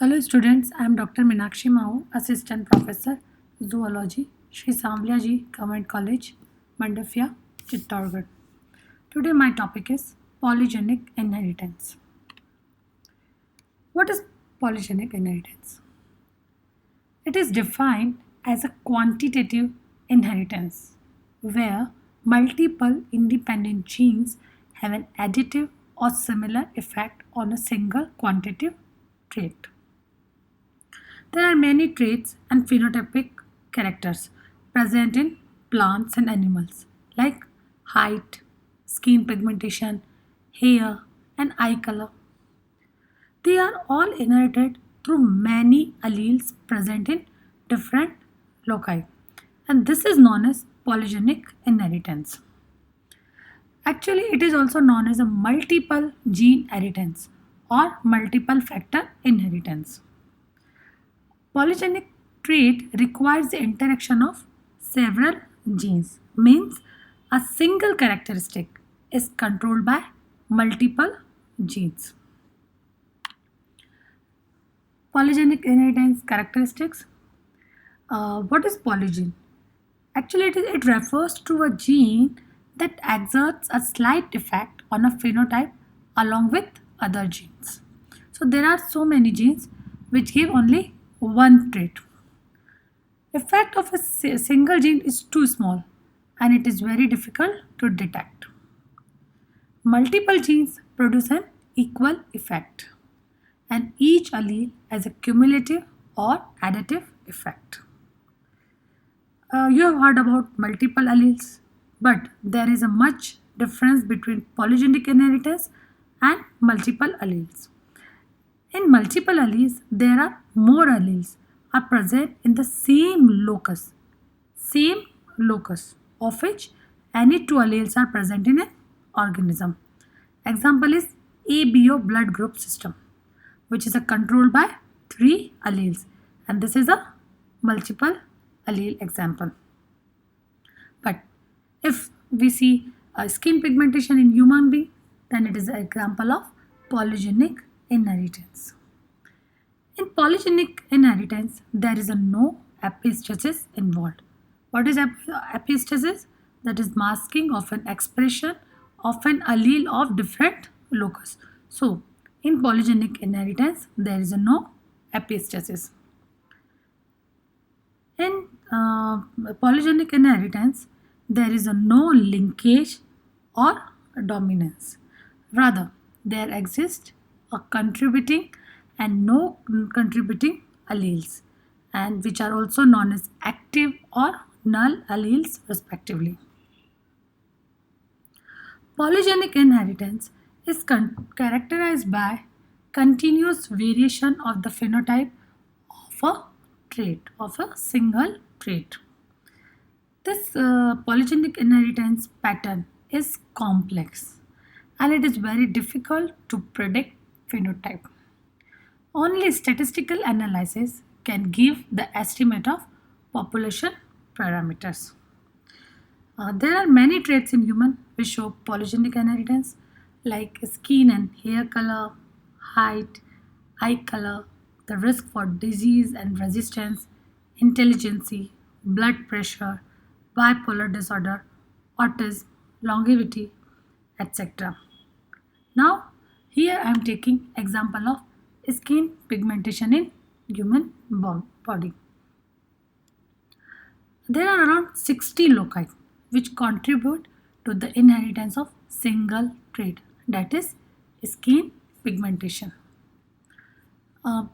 Hello students, I am Dr. Meenakshi Mau, Assistant Professor, Zoology, Shri Samvliaji Government College, Mandafia, Chittorgarh. Today my topic is polygenic inheritance. What is polygenic inheritance? It is defined as a quantitative inheritance where multiple independent genes have an additive or similar effect on a single quantitative trait. There are many traits and phenotypic characters present in plants and animals like height, skin pigmentation, hair, and eye color. They are all inherited through many alleles present in different loci, and this is known as polygenic inheritance. Actually, it is also known as a multiple gene inheritance or multiple factor inheritance. Polygenic trait requires the interaction of several genes, means a single characteristic is controlled by multiple genes. Polygenic inheritance characteristics. What is polygene? Actually, it refers to a gene that exerts a slight effect on a phenotype along with other genes. So there are so many genes which give only one trait. Effect of a single gene is too small and it is very difficult to detect. Multiple genes produce an equal effect and each allele has a cumulative or additive effect. You have heard about multiple alleles, but there is a much difference between polygenic inheritance and multiple alleles. In multiple alleles, there are more alleles are present in the same locus of which any two alleles are present in an organism. Example is ABO blood group system, which is controlled by three alleles, and this is a multiple allele example. But if we see skin pigmentation in human being, then it is an example of polygenic inheritance. In polygenic inheritance, there is a no epistasis involved. What is epistasis? That is masking of an expression of an allele of different locus. So, in polygenic inheritance, there is a no epistasis. In polygenic inheritance, there is a no linkage or dominance. Rather, there exists a contributing and no contributing alleles, and which are also known as active or null alleles respectively. Polygenic inheritance is characterized by continuous variation of the phenotype of a trait, of a single trait. This polygenic inheritance pattern is complex and it is very difficult to predict phenotype. Only statistical analysis can give the estimate of population parameters. There are many traits in human which show polygenic inheritance like skin and hair color, height, eye color, the risk for disease and resistance, intelligence, blood pressure, bipolar disorder, autism, longevity, etc. Now, here I am taking example of skin pigmentation in human body. There are around 60 loci which contribute to the inheritance of single trait, that is skin pigmentation. Uh,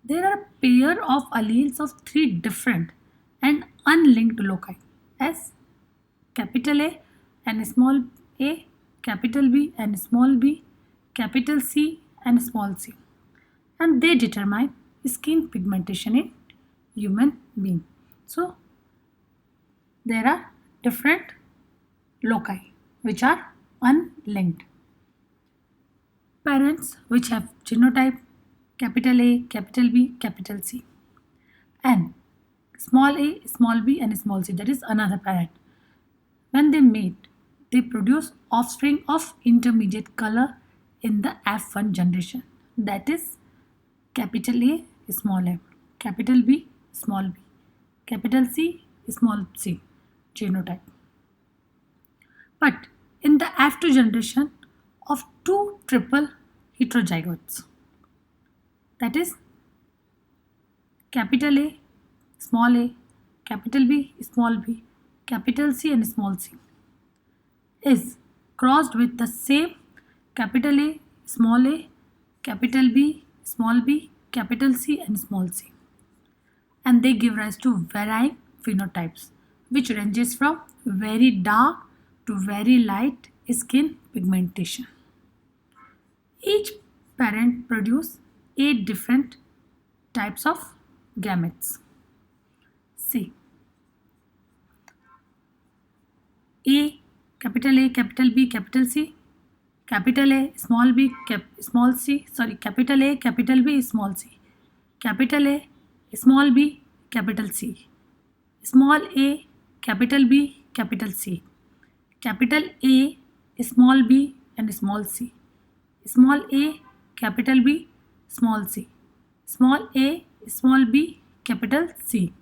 there are a pair of alleles of three different and unlinked loci as capital A and small a, capital B and small b, capital C and small c, and they determine skin pigmentation in human being. So there are different loci which are unlinked. Parents which have genotype capital A, capital B, capital C, and small a, small b, and small c, that is another parent. When they mate, they produce offspring of intermediate color in the F1 generation. That is capital A, small a, capital B, small b, capital C, small c genotype. But in the F2 generation of two triple heterozygotes, that is capital A, small a, capital B, small b, capital C and small c, is crossed with the same capital A, capital B, small b, capital C and small c, and they give rise to varying phenotypes which ranges from very dark to very light skin pigmentation. Each parent produces 8 different types of gametes. See, A, capital B, capital C, capital A, small b, small c, capital A, capital B, small c, capital A, small b, capital C, small a, capital B, capital C, capital A, small b and small c, small a, capital B, small c, small a, small b, capital C,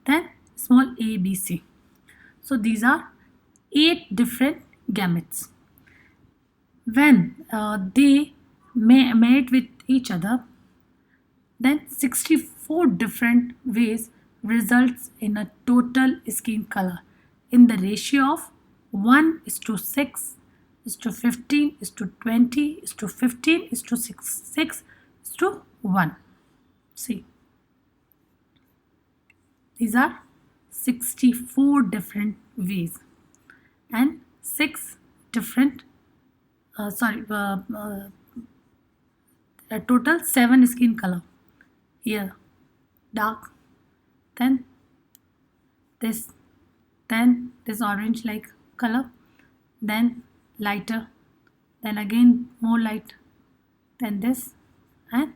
then small a, b, c. So these are 8 different gametes. When they mate with each other, then 64 different ways results in a total skin color in the ratio of 1:6 to 15 to 20 to 15 to 6 to 1. See, these are 64 different ways and 6 different a total 7 skin color. Here dark, then this orange like color, then lighter, then again more light, then this, and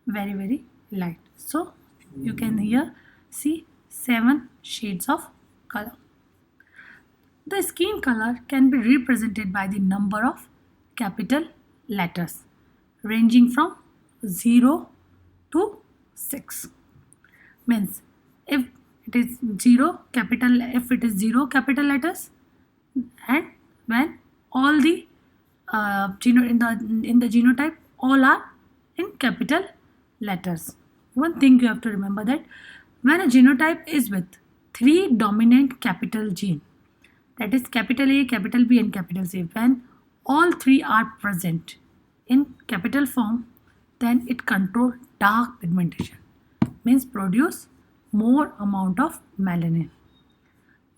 very light. So you can here see 7 shades of color. The skin color can be represented by the number of capital letters ranging from 0 to 6. Means if it is 0 capital letters, and when all the in the genotype all are in capital letters. One thing you have to remember, that when a genotype is with 3 dominant capital gene, that is capital A, capital B and capital C, when all 3 are present in capital form, then it control dark pigmentation, means produce more amount of melanin.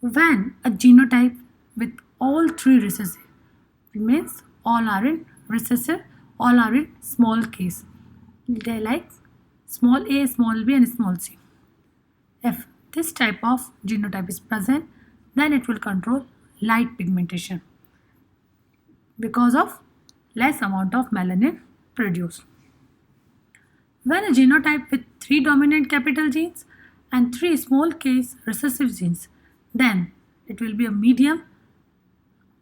When a genotype with all 3 recessive, means all are in recessive, all are in small case, they like small a, small b and small c. If this type of genotype is present, then it will control light pigmentation because of less amount of melanin produced. When a genotype with 3 dominant capital genes and 3 small case recessive genes, then it will be a medium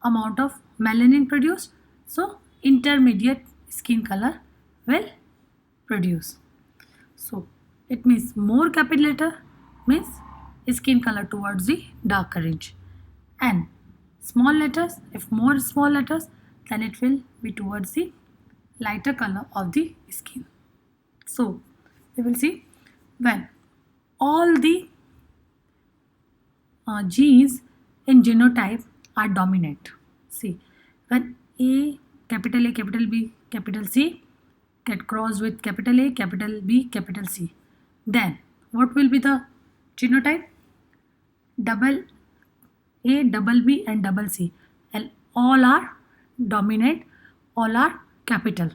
amount of melanin produced, so intermediate skin color will produce. So it means more capital letter means skin color towards the darker range, and small letters, if more small letters, then it will be towards the lighter color of the skin. So we will see when all the genes in genotype are dominant. See, when A, capital B, capital C get crossed with capital A, capital B, capital C, then what will be the genotype? Double A, double B and double C, and all are dominant, all are capital.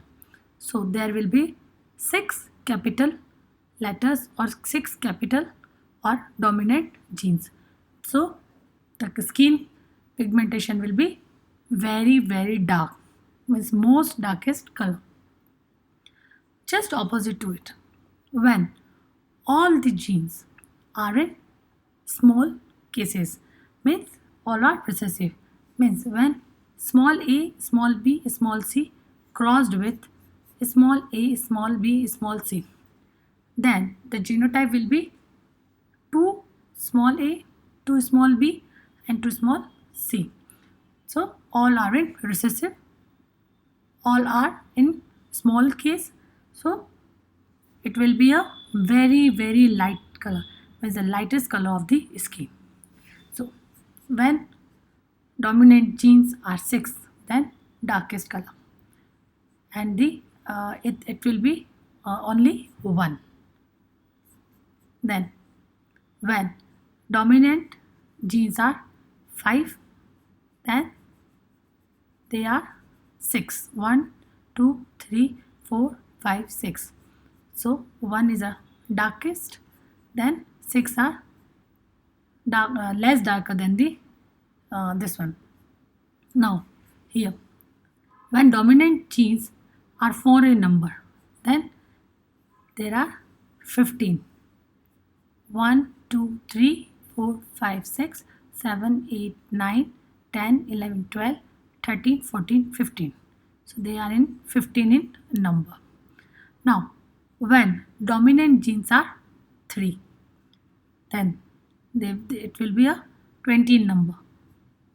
So there will be 6 capital letters or 6 capital or dominant genes. So the skin pigmentation will be very dark, means most darkest color. Just opposite to it, when all the genes are in small cases, means all are recessive, means when small a, small b, small c crossed with small a, small b, small c. Then the genotype will be 2 small a, 2 small b and 2 small c. So all are in recessive, all are in small case. So it will be a very light color, means the lightest color of the skin. So when dominant genes are 6, then darkest color, and the it will be only 1. Then when dominant genes are 5, then they are 6. 1, 2, 3, 4, 5, 6. So 1 is a darkest, then 6 are less darker than the this one. Now here, when dominant genes are 4 in number, then there are 15. 1, 2, 3, 4, 5, 6, 7, 8, 9, 10, 11, 12, 13, 14, 15. So they are in 15 in number. Now when dominant genes are 3, then it will be a 20 in number.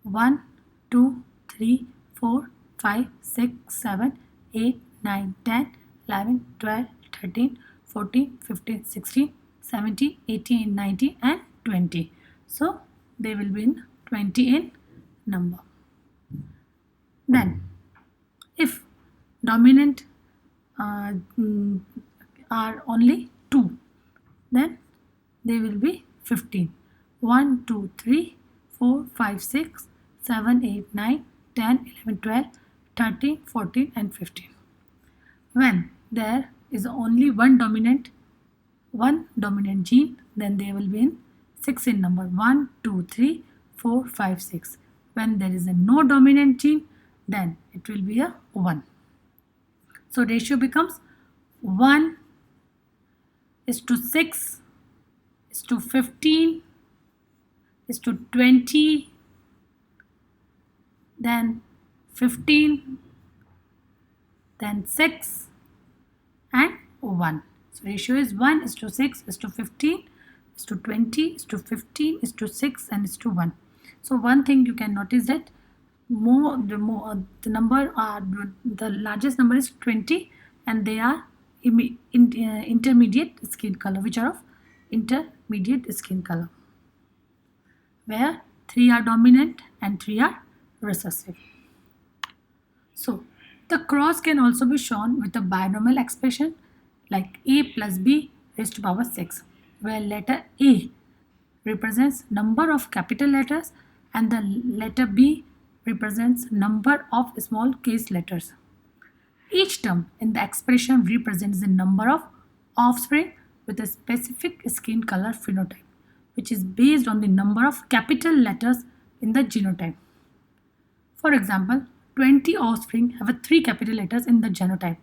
1, 2, 3, 4, 5, 6, 7, 8, 9, 10, 11, 12, 13, 14, 15, 16, 17, 18, 19 and 20. So they will be in 20 in number. Then if dominant are only 2, then they will be 15. 1, 2, 3, 4, 5, 6, 7, 8, 9, 10, 11, 12, 13, 14 and 15. When there is only one dominant gene, then they will be in 6 in number. 1, 2, 3, 4, 5, 6. When there is a no dominant gene, then it will be a 1. So ratio becomes 1 is to 6 is to 15 is to 20, then 15, then 6 and 1. So ratio is 1 is to 6 is to 15 is to 20 is to 15 is to 6 and is to 1. So one thing you can notice that the largest number is 20, and they are intermediate skin color, which are of intermediate skin color, where 3 are dominant and 3 are recessive. So the cross can also be shown with a binomial expression like a plus b raised to power 6, where letter A represents number of capital letters and the letter B represents number of small case letters. Each term in the expression represents the number of offspring with a specific skin color phenotype, which is based on the number of capital letters in the genotype. For example, 20 offspring have 3 capital letters in the genotype,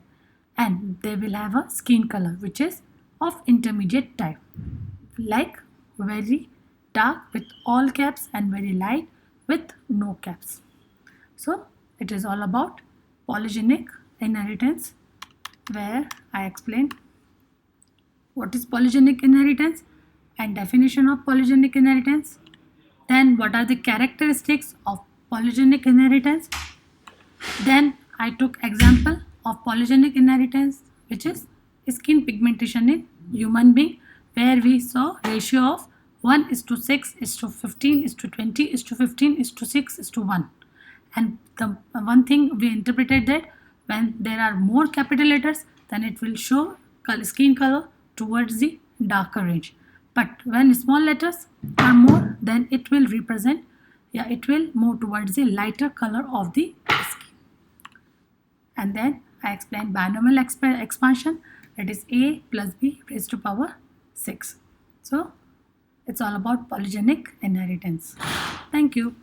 and they will have a skin color which is of intermediate type, like very dark with all caps and very light with no caps. So it is all about polygenic inheritance, where I explained what is polygenic inheritance and definition of polygenic inheritance. Then what are the characteristics of polygenic inheritance. Then I took example of polygenic inheritance, which is skin pigmentation in human being, where we saw ratio of 1 is to 6 is to 15 is to 20 is to 15 is to 6 is to 1. And the one thing we interpreted that when there are more capital letters, then it will show skin color towards the darker range. But when small letters are more, then it will represent, it will move towards the lighter color of the skin. And then I explained binomial expansion, that is a plus b raised to power 6. So it's all about polygenic inheritance. Thank you.